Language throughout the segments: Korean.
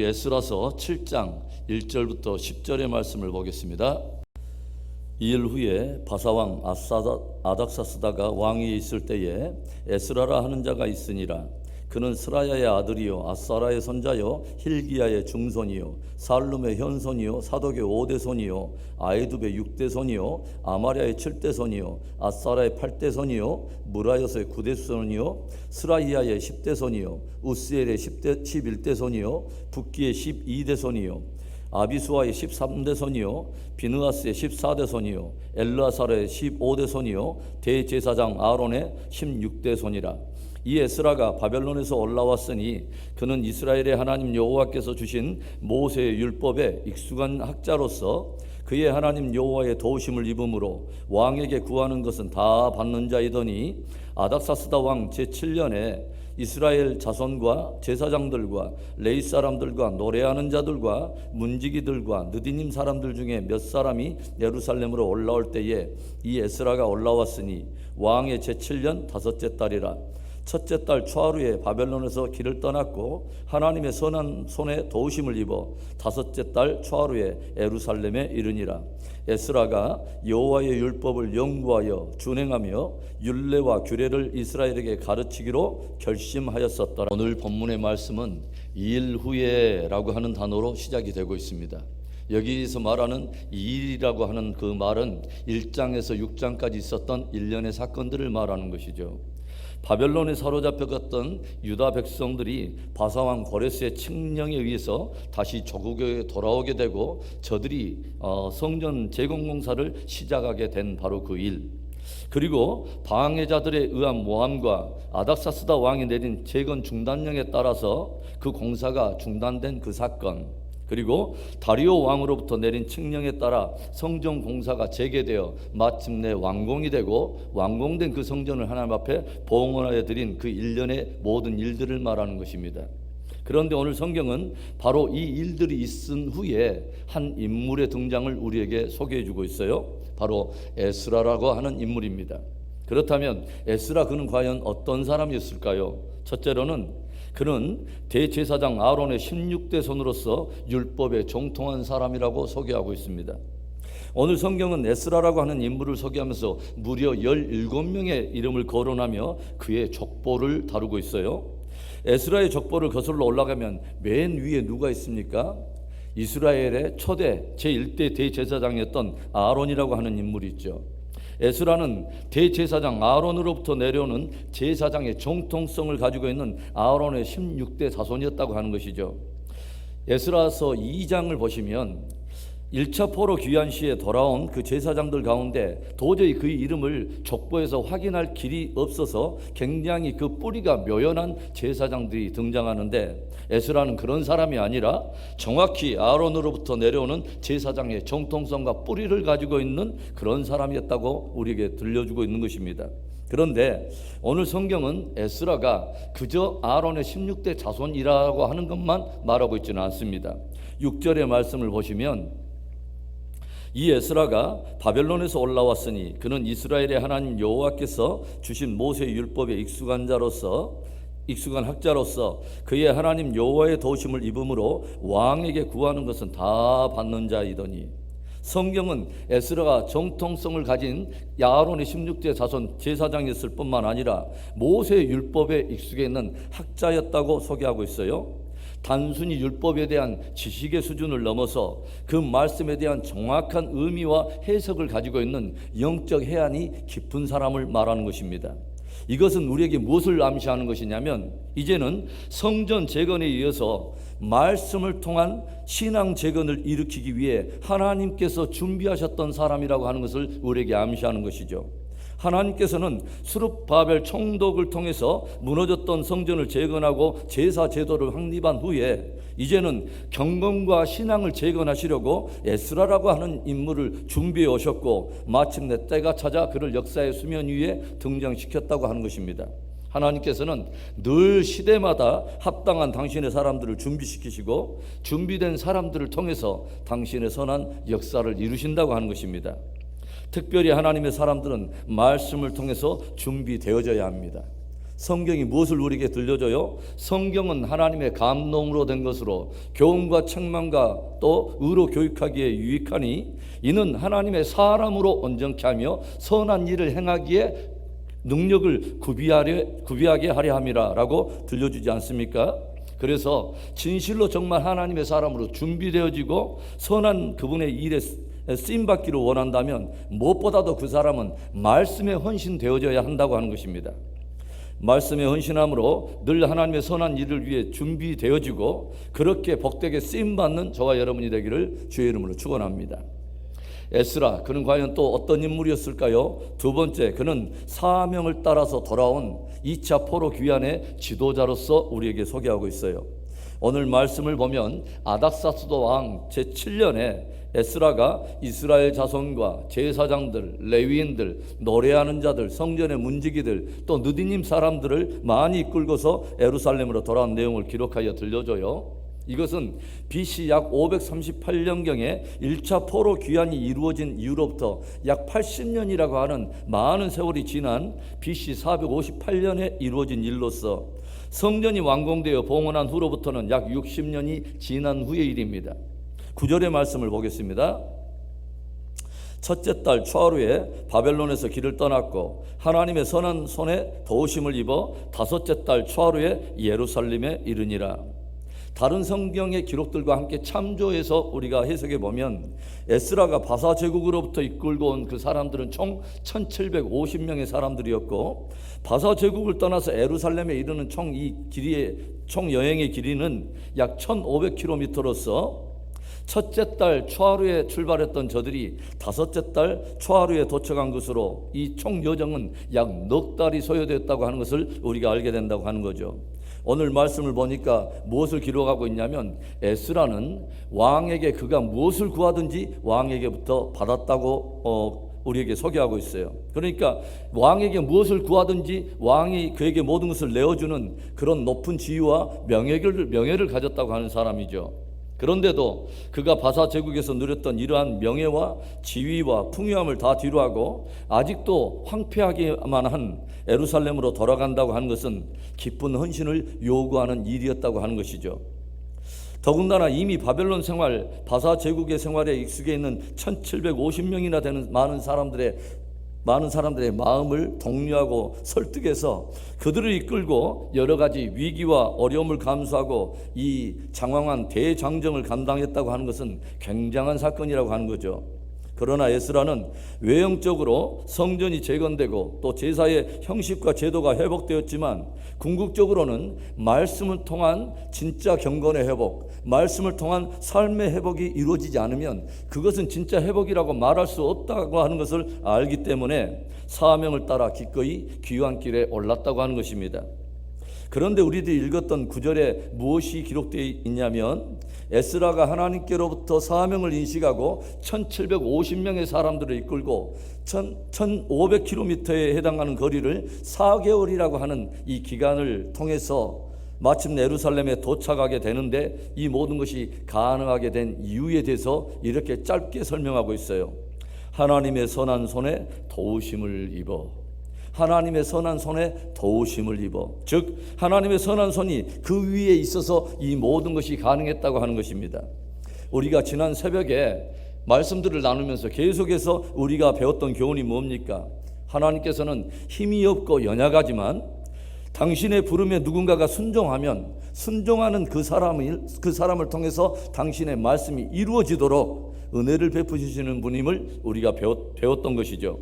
에스라서 7장 1절부터 10절의 말씀을 보겠습니다. 이일 후에 바사왕 아닥사스다가 왕위에 있을 때에 에스라라 하는 자가 있으니라. 그는 스라야의 아들이요 아사라의 손자요 힐기야의 중손이요 살룸의 현손이요 사독의 5대손이요 아이두의 6대손이요 아마랴의 7대손이요 아사라의 8대손이요 무라요스의 9대손이요 스라이야의 10대손이요 우스엘의 11대손이요 붓기의 12대손이요 아비수아의 13대손이요 비느하스의 14대손이요 엘르아사르의 15대손이요 대제사장 아론의 16대손이라. 이 에스라가 바벨론에서 올라왔으니 그는 이스라엘의 하나님 여호와께서 주신 모세의 율법에 익숙한 학자로서 그의 하나님 여호와의 도우심을 입음으로 왕에게 구하는 것은 다 받는 자이더니 아닥사스다 왕 제7년에 이스라엘 자손과 제사장들과 레위 사람들과 노래하는 자들과 문지기들과 느디님 사람들 중에 몇 사람이 예루살렘으로 올라올 때에 이 에스라가 올라왔으니 왕의 제7년 다섯째 달이라. 첫째 달 초하루에 바벨론에서 길을 떠났고 하나님의 선한 손에 도우심을 입어 다섯째 달 초하루에 예루살렘에 이르니라. 에스라가 여호와의 율법을 연구하여 준행하며 율례와 규례를 이스라엘에게 가르치기로 결심하였었더라. 오늘 본문의 말씀은 이일 후에라고 하는 단어로 시작이 되고 있습니다. 여기서 말하는 이일이라고 하는 그 말은 1장에서 6장까지 있었던 일련의 사건들을 말하는 것이죠. 바벨론에 사로잡혀갔던 유다 백성들이 바사왕 고레스의 칙령에 의해서 다시 조국에 돌아오게 되고 저들이 성전 재건공사를 시작하게 된 바로 그 일, 그리고 방해자들에 의한 모함과 아닥사스다 왕이 내린 재건 중단령에 따라서 그 공사가 중단된 그 사건, 그리고 다리오 왕으로부터 내린 칙령에 따라 성전 공사가 재개되어 마침내 완공이 되고 완공된 그 성전을 하나님 앞에 봉헌하여 드린 그 일련의 모든 일들을 말하는 것입니다. 그런데 오늘 성경은 바로 이 일들이 있은 후에 한 인물의 등장을 우리에게 소개해 주고 있어요. 바로 에스라라고 하는 인물입니다. 그렇다면 에스라 그는 과연 어떤 사람이었을까요? 첫째로는 그는 대제사장 아론의 16대 손으로서 율법에 정통한 사람이라고 소개하고 있습니다. 오늘 성경은 에스라라고 하는 인물을 소개하면서 무려 17명의 이름을 거론하며 그의 족보를 다루고 있어요. 에스라의 족보를 거슬러 올라가면 맨 위에 누가 있습니까? 이스라엘의 초대 제1대 대제사장이었던 아론이라고 하는 인물이 있죠. 에스라는 대제사장 아론으로부터 내려오는 제사장의 정통성을 가지고 있는 아론의 16대 자손이었다고 하는 것이죠. 에스라서 2장을 보시면 1차 포로 귀환 시에 돌아온 그 제사장들 가운데 도저히 그의 이름을 족보에서 확인할 길이 없어서 굉장히 그 뿌리가 묘연한 제사장들이 등장하는데, 에스라는 그런 사람이 아니라 정확히 아론으로부터 내려오는 제사장의 정통성과 뿌리를 가지고 있는 그런 사람이었다고 우리에게 들려주고 있는 것입니다. 그런데 오늘 성경은 에스라가 그저 아론의 16대 자손이라고 하는 것만 말하고 있지는 않습니다. 6절의 말씀을 보시면 이 에스라가 바벨론에서 올라왔으니 그는 이스라엘의 하나님 여호와께서 주신 모세의 율법에 익숙한 학자로서 그의 하나님 여호와의 도우심을 입음으로 왕에게 구하는 것은 다 받는 자이더니. 성경은 에스라가 정통성을 가진 아론의 16대 자손 제사장이었을 뿐만 아니라 모세의 율법에 익숙해 있는 학자였다고 소개하고 있어요. 단순히 율법에 대한 지식의 수준을 넘어서 그 말씀에 대한 정확한 의미와 해석을 가지고 있는 영적 해안이 깊은 사람을 말하는 것입니다. 이것은 우리에게 무엇을 암시하는 것이냐면, 이제는 성전 재건에 이어서 말씀을 통한 신앙 재건을 일으키기 위해 하나님께서 준비하셨던 사람이라고 하는 것을 우리에게 암시하는 것이죠. 하나님께서는 수룹바벨 총독을 통해서 무너졌던 성전을 재건하고 제사 제도를 확립한 후에 이제는 경건과 신앙을 재건하시려고 에스라라고 하는 인물을 준비해 오셨고, 마침내 때가 찾아 그를 역사의 수면 위에 등장시켰다고 하는 것입니다. 하나님께서는 늘 시대마다 합당한 당신의 사람들을 준비시키시고 준비된 사람들을 통해서 당신의 선한 역사를 이루신다고 하는 것입니다. 특별히 하나님의 사람들은 말씀을 통해서 준비되어져야 합니다. 성경이 무엇을 우리에게 들려줘요? 성경은 하나님의 감동으로 된 것으로 교훈과 책망과 또 의로 교육하기에 유익하니 이는 하나님의 사람으로 온전케 하며 선한 일을 행하기에 능력을 구비하게 하려 함이라 라고 들려주지 않습니까? 그래서 진실로 정말 하나님의 사람으로 준비되어지고 선한 그분의 일에 쓰임받기를 원한다면 무엇보다도 그 사람은 말씀에 헌신되어져야 한다고 하는 것입니다. 말씀에 헌신함으로 늘 하나님의 선한 일을 위해 준비되어지고 그렇게 복되게 쓰임받는 저와 여러분이 되기를 주의 이름으로 축원합니다. 에스라, 그는 과연 또 어떤 인물이었을까요? 두 번째, 그는 사명을 따라서 돌아온 2차 포로 귀환의 지도자로서 우리에게 소개하고 있어요. 오늘 말씀을 보면 아닥사스도 왕 제7년에 에스라가 이스라엘 자손과 제사장들, 레위인들, 노래하는 자들, 성전의 문지기들, 또 느디님 사람들을 많이 이끌고서 예루살렘으로 돌아온 내용을 기록하여 들려줘요. 이것은 BC 약 538년경에 1차 포로 귀환이 이루어진 이후로부터 약 80년이라고 하는 많은 세월이 지난 BC 458년에 이루어진 일로서 성전이 완공되어 봉헌한 후로부터는 약 60년이 지난 후의 일입니다. 9절의 말씀을 보겠습니다. 첫째 달 초하루에 바벨론에서 길을 떠났고 하나님의 선한 손에 도우심을 입어 다섯째 달 초하루에 예루살렘에 이르니라. 다른 성경의 기록들과 함께 참조해서 우리가 해석해 보면 에스라가 바사 제국으로부터 이끌고 온 그 사람들은 총 1750명의 사람들이었고 바사 제국을 떠나서 예루살렘에 이르는 총 여행의 길이는 약 1500km로서 첫째 달 초하루에 출발했던 저들이 다섯째 달 초하루에 도착한 것으로 이 총 여정은 약 넉 달이 소요됐다고 하는 것을 우리가 알게 된다고 하는 거죠. 오늘 말씀을 보니까 무엇을 기록하고 있냐면 에스라는 왕에게 그가 무엇을 구하든지 왕에게부터 받았다고 우리에게 소개하고 있어요. 그러니까 왕에게 무엇을 구하든지 왕이 그에게 모든 것을 내어주는 그런 높은 지위와 명예를 가졌다고 하는 사람이죠. 그런데도 그가 바사 제국에서 누렸던 이러한 명예와 지위와 풍요함을 다 뒤로하고 아직도 황폐하기만 한 예루살렘으로 돌아간다고 하는 것은 깊은 헌신을 요구하는 일이었다고 하는 것이죠. 더군다나 이미 바벨론 생활, 바사 제국의 생활에 익숙해 있는 1750명이나 되는 많은 사람들의 마음을 독려하고 설득해서 그들을 이끌고 여러 가지 위기와 어려움을 감수하고 이 장황한 대장정을 감당했다고 하는 것은 굉장한 사건이라고 하는 거죠. 그러나 에스라는 외형적으로 성전이 재건되고 또 제사의 형식과 제도가 회복되었지만 궁극적으로는 말씀을 통한 진짜 경건의 회복, 말씀을 통한 삶의 회복이 이루어지지 않으면 그것은 진짜 회복이라고 말할 수 없다고 하는 것을 알기 때문에 사명을 따라 기꺼이 귀환길에 올랐다고 하는 것입니다. 그런데 우리들이 읽었던 9절에 무엇이 기록되어 있냐면 에스라가 하나님께로부터 사명을 인식하고 1750명의 사람들을 이끌고 1500km에 해당하는 거리를 4개월이라고 하는 이 기간을 통해서 마침내 예루살렘에 도착하게 되는데 이 모든 것이 가능하게 된 이유에 대해서 이렇게 짧게 설명하고 있어요. 하나님의 선한 손에 도우심을 입어. 하나님의 선한 손에 도우심을 입어, 즉 하나님의 선한 손이 그 위에 있어서 이 모든 것이 가능했다고 하는 것입니다. 우리가 지난 새벽에 말씀들을 나누면서 계속해서 우리가 배웠던 교훈이 뭡니까? 하나님께서는 힘이 없고 연약하지만 당신의 부름에 누군가가 순종하면 순종하는 그 사람을 통해서 당신의 말씀이 이루어지도록 은혜를 베푸시는 분임을 우리가 배웠던 것이죠.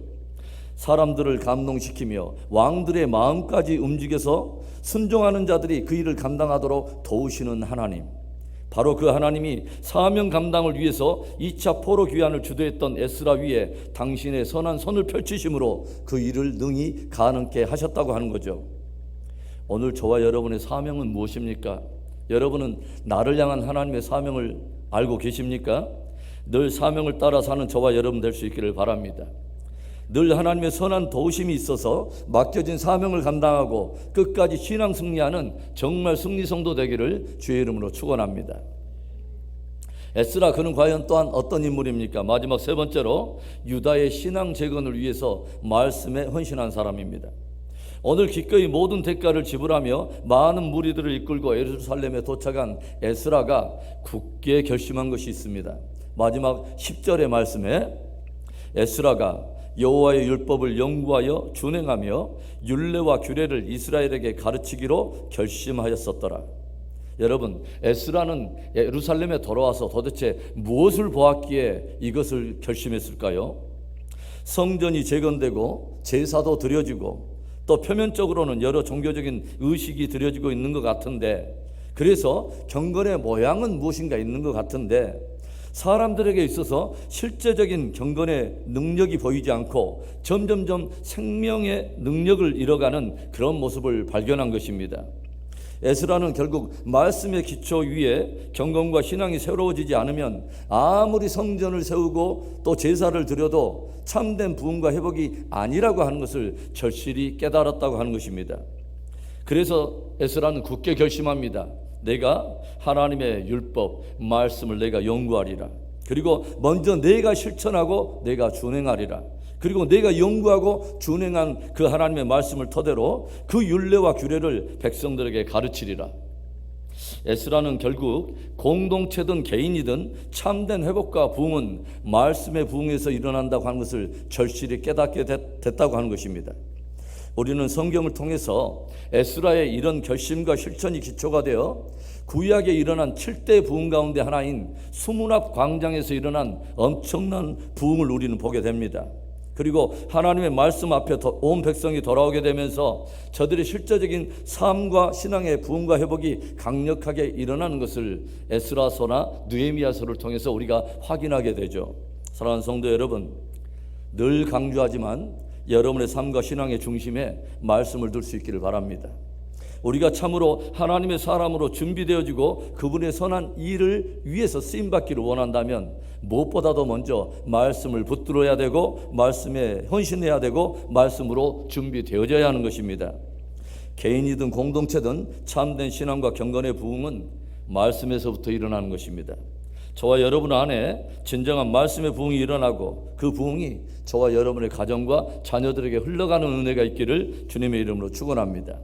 사람들을 감동시키며 왕들의 마음까지 움직여서 순종하는 자들이 그 일을 감당하도록 도우시는 하나님, 바로 그 하나님이 사명 감당을 위해서 2차 포로 귀환을 주도했던 에스라 위에 당신의 선한 손을 펼치심으로 그 일을 능히 가능케 하셨다고 하는 거죠. 오늘 저와 여러분의 사명은 무엇입니까? 여러분은 나를 향한 하나님의 사명을 알고 계십니까? 늘 사명을 따라 사는 저와 여러분 될 수 있기를 바랍니다. 늘 하나님의 선한 도우심이 있어서 맡겨진 사명을 감당하고 끝까지 신앙 승리하는 정말 승리성도 되기를 주의 이름으로 축원합니다. 에스라, 그는 과연 또한 어떤 인물입니까? 마지막 세 번째로 유다의 신앙 재건을 위해서 말씀에 헌신한 사람입니다. 오늘 기꺼이 모든 대가를 지불하며 많은 무리들을 이끌고 예루살렘에 도착한 에스라가 굳게 결심한 것이 있습니다. 마지막 10절의 말씀에 에스라가 여호와의 율법을 연구하여 준행하며 율례와 규례를 이스라엘에게 가르치기로 결심하였었더라. 여러분, 에스라는 예루살렘에 돌아와서 도대체 무엇을 보았기에 이것을 결심했을까요? 성전이 재건되고 제사도 드려지고 또 표면적으로는 여러 종교적인 의식이 드려지고 있는 것 같은데, 그래서 경건의 모양은 무엇인가 있는 것 같은데 사람들에게 있어서 실제적인 경건의 능력이 보이지 않고 점점점 생명의 능력을 잃어가는 그런 모습을 발견한 것입니다. 에스라는 결국 말씀의 기초 위에 경건과 신앙이 새로워지지 않으면 아무리 성전을 세우고 또 제사를 드려도 참된 부흥과 회복이 아니라고 하는 것을 절실히 깨달았다고 하는 것입니다. 그래서 에스라는 굳게 결심합니다. 내가 하나님의 율법, 말씀을 내가 연구하리라. 그리고 먼저 내가 실천하고 내가 준행하리라. 그리고 내가 연구하고 준행한 그 하나님의 말씀을 토대로 그 율례와 규례를 백성들에게 가르치리라. 에스라는 결국 공동체든 개인이든 참된 회복과 부흥은 말씀의 부흥에서 일어난다고 하는 것을 절실히 깨닫게 됐다고 하는 것입니다. 우리는 성경을 통해서 에스라의 이런 결심과 실천이 기초가 되어 구약에 일어난 7대 부흥 가운데 하나인 수문앞 광장에서 일어난 엄청난 부흥을 우리는 보게 됩니다. 그리고 하나님의 말씀 앞에 온 백성이 돌아오게 되면서 저들의 실제적인 삶과 신앙의 부흥과 회복이 강력하게 일어나는 것을 에스라서나 느헤미야서를 통해서 우리가 확인하게 되죠. 사랑하는 성도 여러분, 늘 강조하지만 여러분의 삶과 신앙의 중심에 말씀을 둘 수 있기를 바랍니다. 우리가 참으로 하나님의 사람으로 준비되어지고 그분의 선한 일을 위해서 쓰임받기를 원한다면 무엇보다도 먼저 말씀을 붙들어야 되고 말씀에 헌신해야 되고 말씀으로 준비되어져야 하는 것입니다. 개인이든 공동체든 참된 신앙과 경건의 부흥은 말씀에서부터 일어나는 것입니다. 저와 여러분 안에 진정한 말씀의 부흥이 일어나고 그 부흥이 저와 여러분의 가정과 자녀들에게 흘러가는 은혜가 있기를 주님의 이름으로 축원합니다.